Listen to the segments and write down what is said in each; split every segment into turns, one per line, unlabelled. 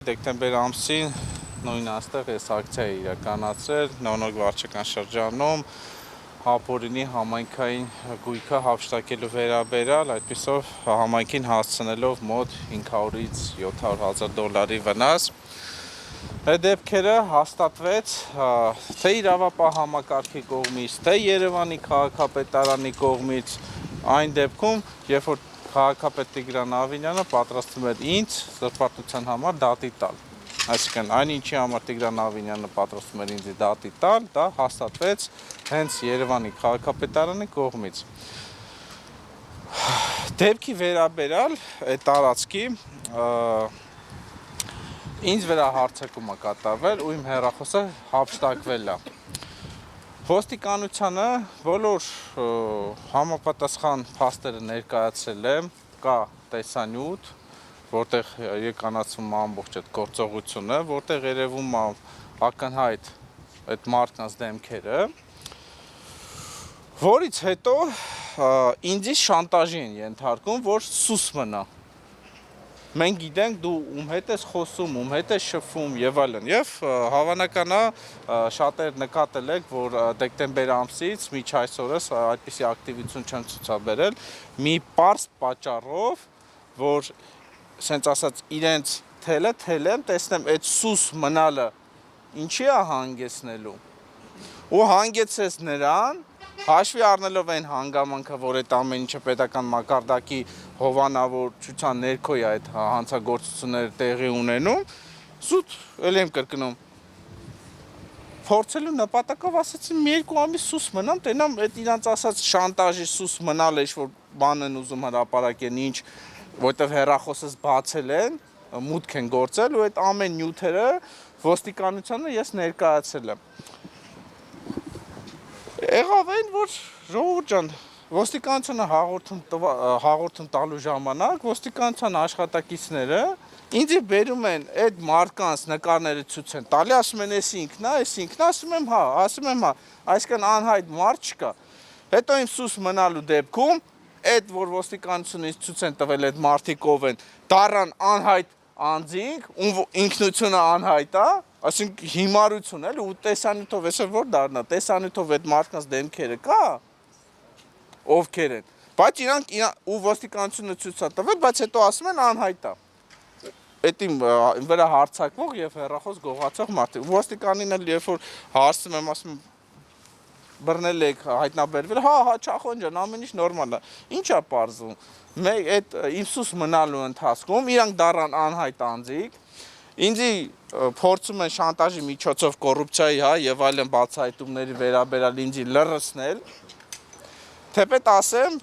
Դեկտեմբեր ամսին նույն աստեղ ես ակցիա իրականացրել Նոնոգ վարչական շրջանում Հապորինի համայնքային գույքը հափշտակելու վերաբերյալ, այդպիսով համայնքին հասցնելով մոտ 500-ից 700,000 դոլարի վնաս։ Այդ դեպքերը հաստատվեց թե իրավապահ համակարգի կողմից, թե Երևանի քաղաքապետարանի կողմից, այն դեպքում, երբ որ քաղաքապետ Տիգրան Ավինյանը պատրաստվում էր ինձ զրպարտության համար դատի տալ։ Այսինքն, այն ինչի համար Տիգրան Ավինյանը պատրաստվում էր ինձ դատի տալ, դա հաստատվեց հենց Երևանի քաղաքապետարանի կողմից։ Դեպքի վերաբերյալ այդ տարածքի ինձ վրա հարձակում է կատարվել ու իմ հեռախոսը հափշտակվել է։ Ոստիկանությանը բոլոր համապատասխան փաստերը ներկայացրել եմ, կա տեսանյութ, որտեղ իրականացվում է ամբողջ այդ գործողությունը, որտեղ երևում է ակնհայտ այդ մարդկանց դեմքերը, որից հետո ինձ շանտաժի են ենթարկում, որ սուս մնա։ Մենք գիտենք դու ում հետ ես խոսում, ում հետ ես շփվում եւ այլն։ Եվ հավանական է շատեր նկատել եք, որ դեկտեմբեր ամսից մինչ այսօրս այդպիսի ակտիվություն չեմ ցուցաբերել, մի պարզ պատճառով, որ սենց ասած իրենց թելեմ, տեսնեմ այդ սուս մնալը ինչի է հանգեցնելու։ Ու հանգեցրեց նրան, հաշվի առնելով այն հանգամանքը, որ այդ ամեն ինչը պետական մակարդակի հովանավորչության ներքո է այդ հանցագործությունները տեղի ունենում, զուտ էլ եմ կրկնում, փորձելու նպատակով ասացին մի երկու ամիս սուս մնամ, տենամ այդ իրանց ասած շանտաժի սուս մնալ է, որ բան են ուզում հրապարակեն ինչ, որտեղ հեռախոսս բացել են, մուտք են գործել ու այդ ամեն նյութերը ոստիկանությանը ես ներկայացրել եմ։ Եղավ այն, որ ժողովուրդ ջան, ոստիկանությանը հաղորդում տալու ժամանակ ոստիկանության աշխատակիցները ինձ բերում են այդ մարդկանց նկարները ցույց են տալի, ասում են էս ինքն է, ասում եմ հա, այսքան անհայտ մարդ չկա։ Հետո իմ սուս մնալու դեպքում այդ որ ոստիկանությունից ցույց են տվել այդ մարդիկ ով են, դառան անհայտ անձինք, ինքնությունը անհայտ է, այսինքն հիմարություն էլ ու տեսանյութով էսօր որ դառնա, տեսանյութով այդ մարդկանց դեմքերը կա, ովքեր են, բայց իրանք ու ոստիկանությունը ցույց է տվել, բայց հետո ասում են անհայտ է։ Այդ իմ վրա հարձակվող եւ հեռախոս գողացող մարդիկ։ Ոստիկանին էլ երբ որ հարցնում եմ, ասում բռնել եք, հայտնաբերվել, հա, Չախոն ջան, ամեն ինչ նորմալ է։ Ինչ է պարզվում։ Այդ իմ սուս մնալու ընթացքում իրանք դառան անհայտ անձիկ, ինձ փորձում են շանտաժի միջոցով կոռուպցիայի, հա, եւ այլն բացահայտումների վերաբերյալ ինձ լրացնել։ Թեպետ ասեմ,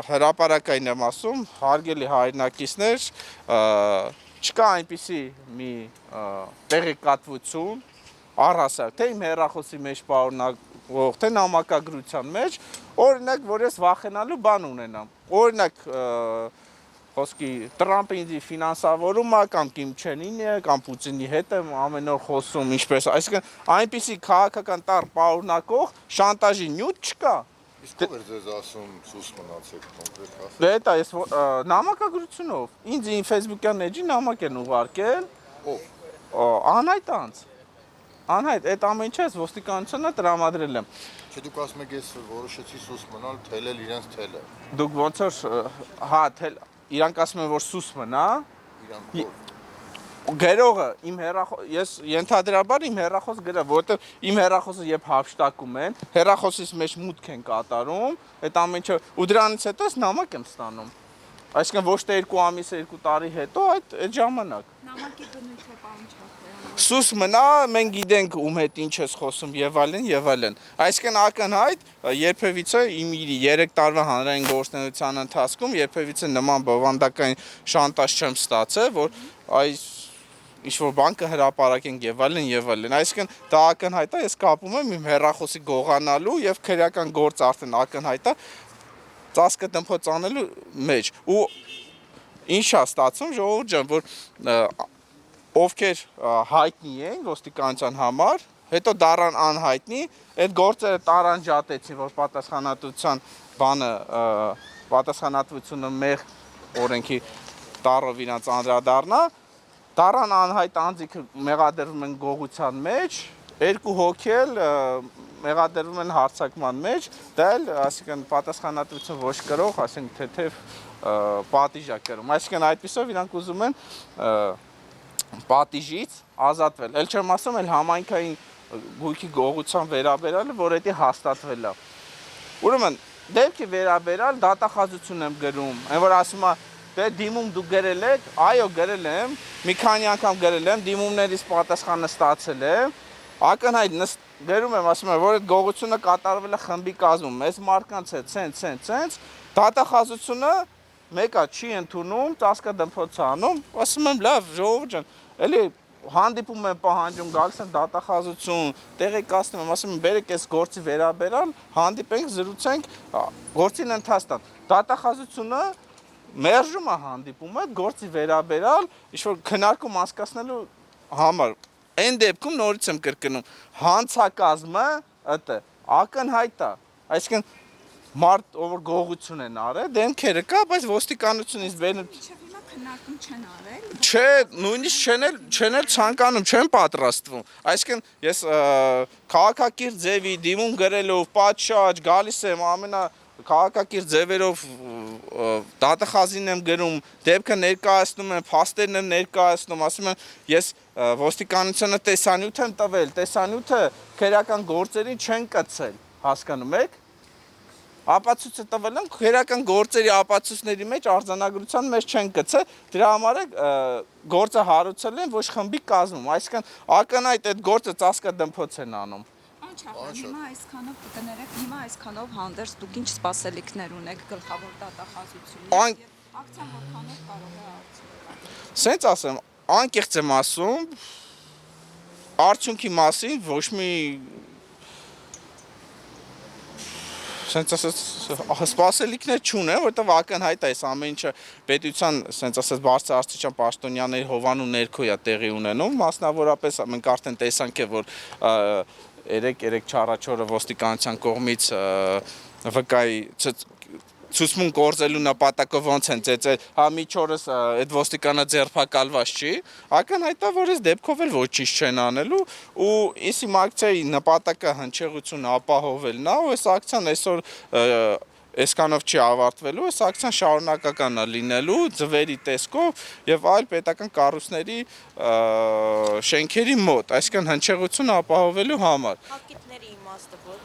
հրապարակային եմ ասում, հարգելի հայրենակիցներ, չկա այնպիսի մի տեղեկատվություն, առհասարակ, թե իմ հեռախոսի մեջ պարունակվող, թե նամակագրության մեջ, օրինակ, որ ես վախենալու բան ունենամ։ Օրինակ, խոսքի Տրամպը ինձ ֆինանսավորում է, կամ Կիմ Չեն Ինը, կամ Պուտինի հետ եմ ամեն օր խոսում, ինչպես, այսինքն այնպիսի քաղաքական տառ պարունակող շանտաժի նյութ չկա։
Իսկ ով էր ձեզ ասում սուս մնացեք կոնկրետ ասել։
Դե դա ես նամակագրությունով ինձ իմ Facebook-յան էջի նամակ են ուղարկել։
Ով։
Անհայտ անց։ Անհայտ այդ ամեն ինչը ես ոստիկանությանը տրամադրել եմ։
Չէ, դուք ասում եք ես որոշեցի սուս մնալ, թելել իրենց թելը։
Դուք ոնց որ հա իրանք ասում են որ սուս մնա։
Իրանք
Գրողը իմ ես ենթադրաբար իմ հեռախոս գրա, որովհետև իմ հեռախոսը երբ հափշտակում են, հեռախոսից մեջ մուտք են կատարում, այդ ամեն ինչը ու դրանից հետո ես նամակ եմ ստանում։ Այսինքն ոչ թե 2 ամիս, 2 տարի հետո այդ ժամանակ։
Նամակի բնույթը պարոն Չախոյան։
Սուս մնա, մենք գիտենք ում հետ ինչ ես խոսում եւ այլն եւ այլն։ Այսինքն ակնհայտ երբևիցե իմ 3 տարվա հանրային գործունեության ընթացքում երբևիցե նման բովանդակային շանտաժ չեմ ստացել, որ այս ինչ-որ բան կհրապարակենք եւ այլն եւ այլն։ Այսինքն դա ակնհայտ է, ես կապում եմ իմ հեռախոսի գողանալու եւ քրեական գործ արդեն ակնհայտ է ծածկը դմփոց անելու մեջ։ Ու ինչ է ստացվում ժողովուրդ ջան, որ ովքեր հայտնի են ոստիկանության համար, հետո դառան անհայտնի, այդ գործերը տարանջատեցին, որ պատասխանատվության բանը, պատասխանատվությունը մեր օրենքի տառով իրանց անդրադառնա, Տարան անհայտ անձինքը մեղադրվում են գողության մեջ, երկու հոգի էլ մեղադրվում են հարձակման մեջ, դա էլ, այսինքն պատասխանատվություն ոչ կրող, այսինքն թեթև պատիժ է կրում։ Այսինքն այդպիսով իրանք ուզում են պատիժից ազատվել։ Էլ չեմ ասում, էլ համայնքային գույքի գողության վերաբերյալ, որ դա հաստատվել է։ Ուրեմն դեպքի վերաբերյալ դատախազություն եմ գրում, այն որ ասում է դե դիմում դու գրել եք, այո գրել եմ, մի քանի անգամ գրել եմ, դիմումներից պատասխանը ստացել եմ, ակնհայտ գրում եմ, ասում եմ, որ այդ գողությունը կատարվել է խմբի կազմում, մեծ մարդկանց հետ, ցենց, դատախազությունը մեկը չի ընդունում, ծածկադմփոց անում, ասում եմ, լավ, ժողովուրդ ջան, էլի հանդիպում եմ պահանջում, գալիս եմ դատախազություն, տեղեկացնում եմ, ասում եմ, բերեք այս գործի վերաբերյալ, հանդիպենք, զրուցենք, գործին ընթացան։ Դատախազությունը մերժում է հանդիպումը գործի վերաբերյալ, ինչ-որ քննարկում անցկացնելու համար։ Այն դեպքում նորից եմ կրկնում, հանցակազմը ըտը ակնհայտ է, այսինքն մարդ ով գողություն են արել, դեմքերը կա, բայց ոստիկանությունից բերել
Մինչև հիմա քննարկում չեն արել։
Չէ, նույնիսկ չեն էլ ցանկանում, չեն պատրաստվում։ Այսինքն ես քաղաքակիրթ ձևի դիմում գրելով պատշաճ գալիս եմ քաղաքակիրթ ձևերով դատախազին եմ գրում, դեպքը ներկայացնում եմ, փաստերն եմ ներկայացնում, ասում եմ, ես ոստիկանությանը տեսանյութ եմ տվել, տեսանյութը քրեական գործերին չեն կցել, հասկանում եք։ Ապացույցը տվել եմ, քրեական գործերի ապացույցների մեջ արձանագրության մեջ չեն գցել, դրա համար է գործը հարուցել են ոչ խմբի կազմում, այսինքն ակնհայտ այդ գործը ծածկադմփոց են անում։
Անչափ, հիմա այսքանով կներեք, հիմա այսքանով հանդերձ դուք ինչ սպասելիքներ ունեք գլխավոր դատախազությունից եւ ակցիան որքանով կարող է արդյունք։
Սենց ասեմ, անկեղծ եմ ասում, արդյունքի մասին ոչ մի սենց ասած սպասելիքներ չունեմ, որովհետև ակնհայտ է այս ամեն ինչը պետության սենց ասած բարձր աստիճան պաշտոնյաների հովանու ներքո է տեղի ունենում, մասնավորապես մենք արդեն տեսանք է, որ 3 չառաջորը ոստիկանության կողմից վկայի ցուցմուն կորզելու նպատակով ոնց են ծեծել, հա միջորս այդ ոստիկանը ձերբակալված չի, ակնհայտ է, որ այս դեպքով էլ ոչինչ չեն անելու ու իսի ակցիայի նպատակը հնչեղություն ապահովելն է, ու այս ակցիան այսօր այսքանով չի ավարտվելու, այս ակցիան շարունակական է լինելու ձվերի տեսքով եւ այլ պետական կառույցների շենքերի մոտ, այսինքն հնչեղություն ապահովելու համար։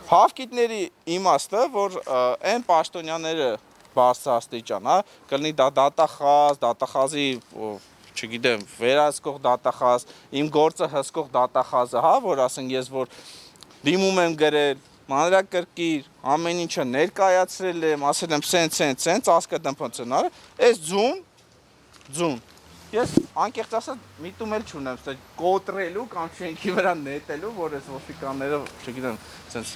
Հավկիթների իմաստը, որ այն պաշտոնյաները բարձր աստիճան, հա, կլինի դա դատախազի, չգիտեմ, վերահսկող դատախազ, իմ գործը հսկող դատախազը, հա, որ ասենք ես որ դիմում եմ գրել, մանրակրկիր, ամեն ինչը ներկայացրել եմ, ասել եմ սենց, ծածկադմփոց են արել, այս ձուն ես անկեղծ ասած միտում էլ չունեմ, կոտրելու կամ շենքի վրա նետելու, որ այս ոստիկանները, չգիտեմ, սենց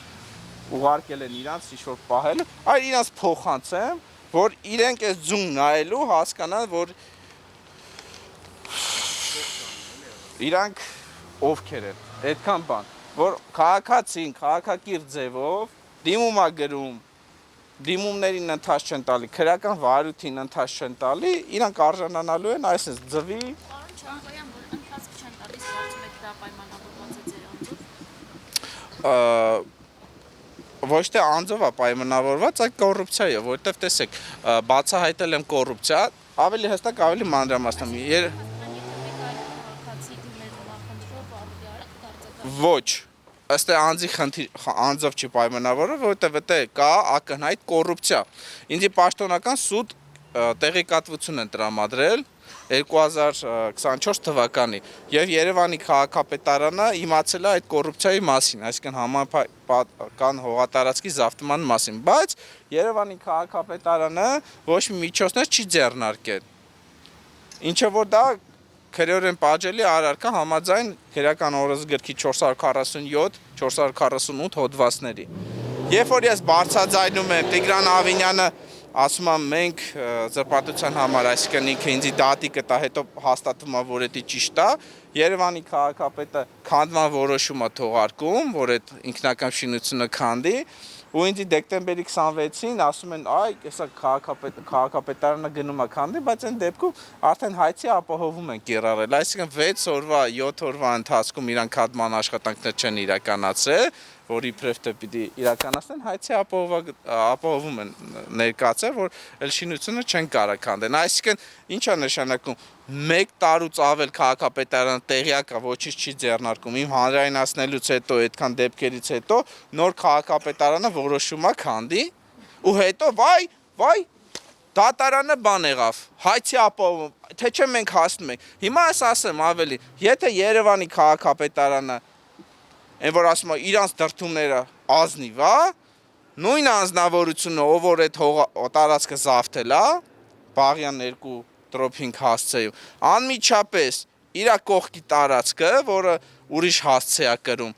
ուղարկել են իրանց ինչ-որ պահելու, այլ իրանց փոխանցեմ, որ իրենք այս ձուն նայելու հասկանան, որ իրանք ովքեր են, այդքան բան, որ քաղաքացին, քաղաքակիրթ ձևով դիմում է գրում, դիմումներին ընթաց չեն տալի, քրեական վարույթին ընթաց չեն տալի, իրանք արժանանալու են այսպես ձվի։
Պարոն Չամբոյան, որ ընթացք չեն տալիս, կարծում եք դա պայմանավորված է ձեր անձով։
Ոչ թե անձով է պայմանավորված, այլ կոռուպցիա է, որովհետև տեսեք, բացահայտել եմ կոռուպցիա, ավելի հստակ, ավելի մանրամասն։ Ոչ, ըստ է անձով չի պայմանավորվում, որովհետև դա կա ակնհայտ կոռուպցիա։ Ինձ պաշտոնական սուտ տեղեկատվություն են տրամադրել 2024 թվականի եւ Երևանի քաղաքապետարանը իմացել է այդ կոռուպցիայի մասին, այսինքն համապատասխան հողատարածքի զավթման մասին, բայց Երևանի քաղաքապետարանը ոչ մի միջոցներ չի ձեռնարկել։ Ինչը որ դա քրեորեն պատժելի առարկա համաձայն քրեական օրենսգրքի 447-448 հոդվածների։ Երբ որ ես բարձրաձայնում եմ Տիգրան Ավինյանը ասում եմ մենք զրպարտության համար, այսինքն ինքը ինձ դատի կտա, հետո հաստատվում է, որ դա ճիշտ է, Երևանի քաղաքապետը քանդման որոշում է թողարկում, որ այդ ինքնական շինությունը քանդի, ու ինձ դեկտեմբերի 26-ին ասում են, այ, հեսա քաղաքապետարանը գնում է քանդի, բայց այն դեպքում արդեն հայցի ապահովում են կիրառել, այսինքն 6 օրվա, 7 օրվա ընթացքում իրանք հատման աշխատանքներ չեն իրականացրել, որ իբրև թե պիտի իրականացնեն, հայցի ապահովում են ներկայացել, որ էլ շինությունը չեն կարող քանդեն, այսինքն ինչ է նշանակում 1 տարուց ավել քաղաքապետարանը տեղյակ է, ոչինչ չի ձեռնարկում, իմ հանրայնացնելուց հետո, այդքան դեպքերից հետո նոր քաղաքապետարանը որոշում է քանդի ու հետո վայ դատարանը բան եղավ, հայցի ապահովում, թե չէ մենք հասնում ենք։ Հիմա ես ասեմ ավելի, եթե Երևանի քաղաքապետարանը այն որ ասում է իրանց դրդումները ազնիվ է, նույն անձնավորությունը, ով որ այդ տարածքը զավթել է, Բաղյան 2 տրոփինգ հասցեում, անմիջապես իր կողքի տարածքը, որը ուրիշ հասցե է կրում,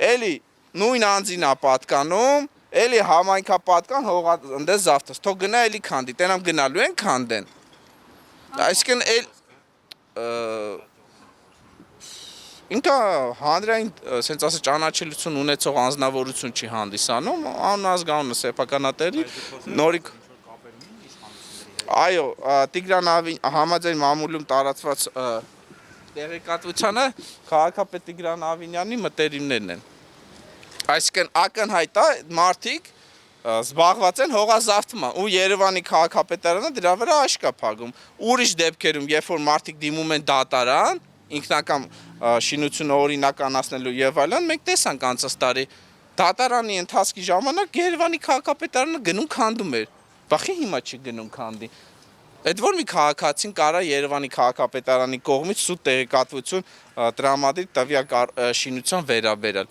էլի նույն անձին է պատկանում, էլի համայնքապատկան հողանդես զավթես, թող գնա էլի քանդի, տենամ գնալու են քանդեն։ Այսինքն ինքը հանրային, ասենց ասած ճանաչելիություն ունեցող անձնավորություն չի հանդիսանում, անազգանունը սեփականատերի նորիկ Այո, Տիգրան համաձայն մամուլում տարածված տեղեկատվությանը քաղաքապետ Տիգրան Ավինյանի մտերիմներն են։ Այսինքն ակնհայտ է մարդիկ զբաղված են հողազավթման ու Երևանի քաղաքապետարանը դրա վրա աշկ է փակում։ Ուրիշ դեպքերում, երբ որ մարդիկ դիմում են դատարան, ինքնական շինությունը օրինականացնելու եւ այլն, մենք տեսանք անցած տարի դատարանի ընթացքի ժամանակ Երևանի քաղաքապետարանը գնում քանդում էր։ Բախի հիմա չի գնում քանդի։ Այդ որ մի քաղաքացին կարա Երևանի քաղաքապետարանի կողմից սուտ տեղեկատվություն տրամադրի տվյալ շինության վերաբերյալ։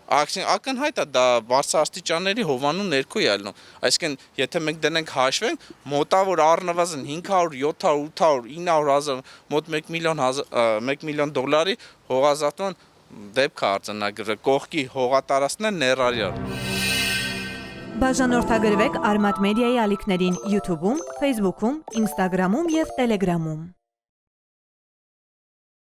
Ակնհայտ է դա բարձրաստիճանների հովանու ներքո է ելնում։ Այսինքն, եթե մենք դնենք հաշվենք, մոտավոր առնվազն 500, 700, 800, 900 հազար, մոտ 1 միլիոն դոլարի հողազատման դեպք է արձանագրվել, կողքի հողատարածքն է ներառյալ։
Բաժանորդագրվեք Արմատ մեդիայի ալիքներին YouTube-ում, Facebook-ում, Instagram-ում և Telegram-ում։